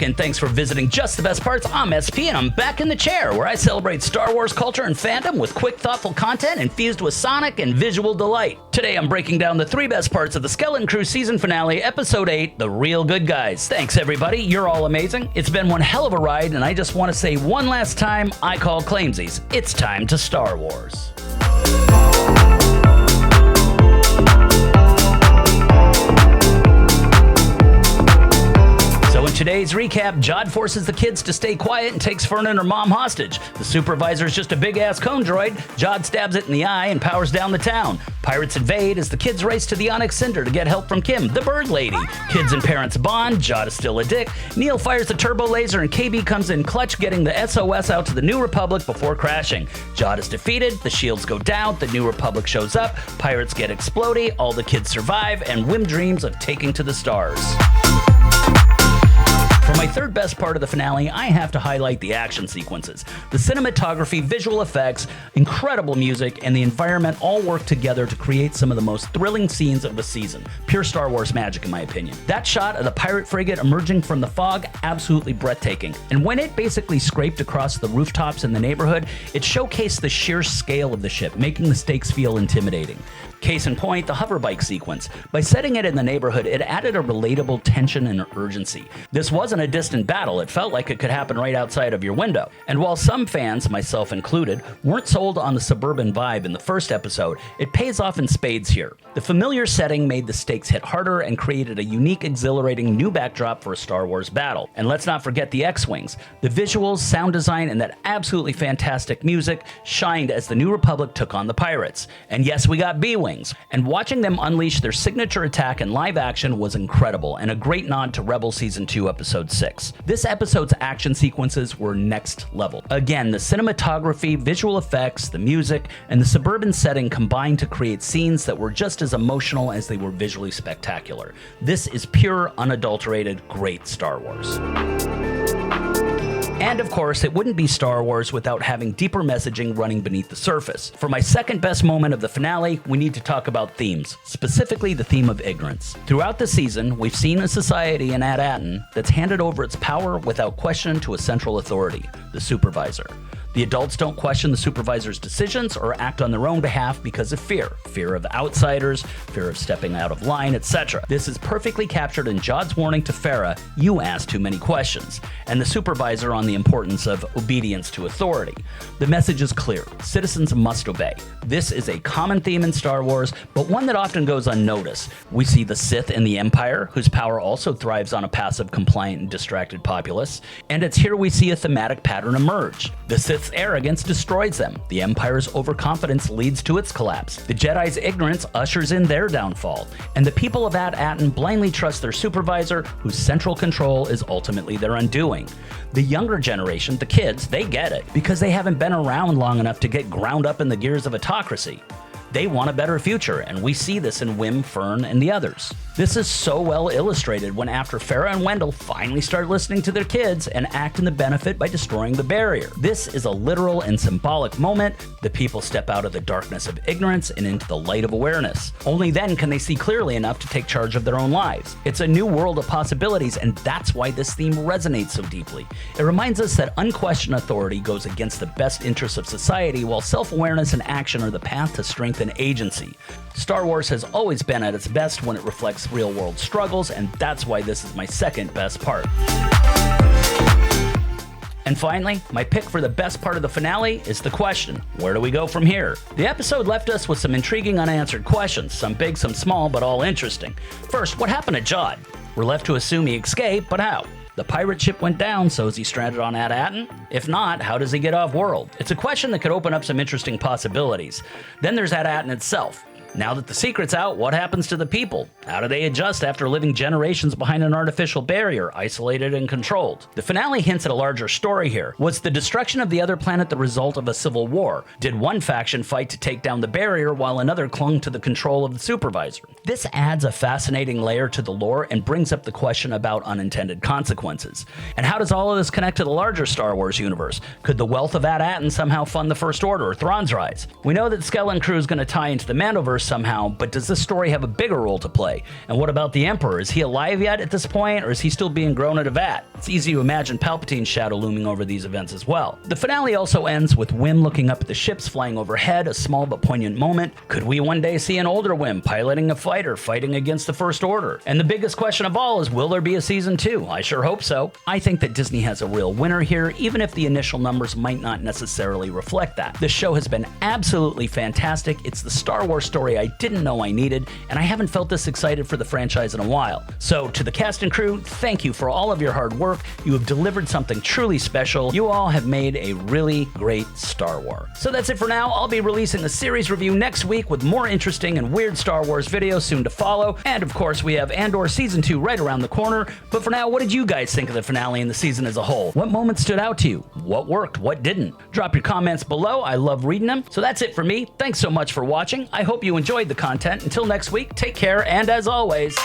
and thanks for visiting Just the Best Parts. I'm SP, and I'm back in the chair where I celebrate Star Wars culture and fandom with quick, thoughtful content infused with sonic and visual delight. Today, I'm breaking down the 3 best parts of the Skeleton Crew season finale, Episode 8, The Real Good Guys. Thanks, everybody. You're all amazing. It's been one hell of a ride, and I just want to say one last time, I call claimsies. It's time to Star Wars. So in today's recap, Jod forces the kids to stay quiet and takes Fern and her mom hostage. The supervisor's just a big-ass cone droid. Jod stabs it in the eye and powers down the town. Pirates invade as the kids race to the Onyx Cinder to get help from Kim, the bird lady. Kids and parents bond. Jod is still a dick. Neil fires the turbo laser and KB comes in clutch, getting the SOS out to the New Republic before crashing. Jod is defeated. The shields go down. The New Republic shows up. Pirates get explodey. All the kids survive, and Wim dreams of taking to the stars. For my third best part of the finale, I have to highlight the action sequences. The cinematography, visual effects, incredible music, and the environment all work together to create some of the most thrilling scenes of the season. Pure Star Wars magic, in my opinion. That shot of the pirate frigate emerging from the fog, absolutely breathtaking. And when it basically scraped across the rooftops in the neighborhood, it showcased the sheer scale of the ship, making the stakes feel intimidating. Case in point, the hoverbike sequence. By setting it in the neighborhood, it added a relatable tension and urgency. This wasn't a distant battle, it felt like it could happen right outside of your window. And while some fans, myself included, weren't sold on the suburban vibe in the first episode, it pays off in spades here. The familiar setting made the stakes hit harder and created a unique, exhilarating new backdrop for a Star Wars battle. And let's not forget the X-Wings. The visuals, sound design, and that absolutely fantastic music shined as the New Republic took on the pirates. And yes, we got B-Wings. And watching them unleash their signature attack in live action was incredible, and a great nod to Rebel Season 2, Episode 6. This episode's action sequences were next level. Again, the cinematography, visual effects, the music, and the suburban setting combined to create scenes that were just as emotional as they were visually spectacular. This is pure, unadulterated, great Star Wars. And of course, it wouldn't be Star Wars without having deeper messaging running beneath the surface. For my second best moment of the finale, we need to talk about themes, specifically the theme of ignorance. Throughout the season, we've seen a society in At-Aten that's handed over its power without question to a central authority, the supervisor. The adults don't question the supervisor's decisions or act on their own behalf because of fear. Fear of outsiders, fear of stepping out of line, etc. This is perfectly captured in Jod's warning to Farah, "You ask too many questions," and the supervisor on the importance of obedience to authority. The message is clear. Citizens must obey. This is a common theme in Star Wars, but one that often goes unnoticed. We see the Sith and the Empire, whose power also thrives on a passive, compliant, and distracted populace. And it's here we see a thematic pattern emerge. The Sith's arrogance destroys them. The Empire's overconfidence leads to its collapse. The Jedi's ignorance ushers in their downfall. And the people of At-Aten blindly trust their supervisor, whose central control is ultimately their undoing. The younger generation, the kids, they get it, because they haven't been around long enough to get ground up in the gears of autocracy. They want a better future, and we see this in Wim, Fern, and the others. This is so well illustrated when after Farah and Wendell finally start listening to their kids and act in the benefit by destroying the barrier. This is a literal and symbolic moment. The people step out of the darkness of ignorance and into the light of awareness. Only then can they see clearly enough to take charge of their own lives. It's a new world of possibilities, and that's why this theme resonates so deeply. It reminds us that unquestioned authority goes against the best interests of society, while self-awareness and action are the path to strength and agency. Star Wars has always been at its best when it reflects real-world struggles, and that's why this is my second best part. And finally, my pick for the best part of the finale is the question, where do we go from here? The episode left us with some intriguing unanswered questions, some big, some small, but all interesting. First, what happened to Jod? We're left to assume he escaped, but how? The pirate ship went down, so is he stranded on At-Aten? If not, how does he get off-world? It's a question that could open up some interesting possibilities. Then there's At-Aten itself. Now that the secret's out, what happens to the people? How do they adjust after living generations behind an artificial barrier, isolated and controlled? The finale hints at a larger story here. Was the destruction of the other planet the result of a civil war? Did one faction fight to take down the barrier while another clung to the control of the supervisor? This adds a fascinating layer to the lore and brings up the question about unintended consequences. And how does all of this connect to the larger Star Wars universe? Could the wealth of At-Aten somehow fund the First Order or Thrawn's rise? We know that Skeleton Crew is going to tie into the Mandoverse somehow, but does this story have a bigger role to play? And what about the Emperor? Is he alive yet at this point, or is he still being grown at a vat? It's easy to imagine Palpatine's shadow looming over these events as well. The finale also ends with Wim looking up at the ships flying overhead, a small but poignant moment. Could we one day see an older Wim piloting a fighter, fighting against the First Order? And the biggest question of all is, will there be a season 2? I sure hope so. I think that Disney has a real winner here, even if the initial numbers might not necessarily reflect that. The show has been absolutely fantastic. It's the Star Wars story I didn't know I needed, and I haven't felt this excited for the franchise in a while. So to the cast and crew, thank you for all of your hard work. You have delivered something truly special. You all have made a really great Star Wars. So that's it for now. I'll be releasing a series review next week with more interesting and weird Star Wars videos soon to follow. And of course, we have Andor Season 2 right around the corner. But for now, what did you guys think of the finale and the season as a whole? What moments stood out to you? What worked? What didn't? Drop your comments below. I love reading them. So that's it for me. Thanks so much for watching. I hope you enjoyed the content. Until next week, take care, and as always,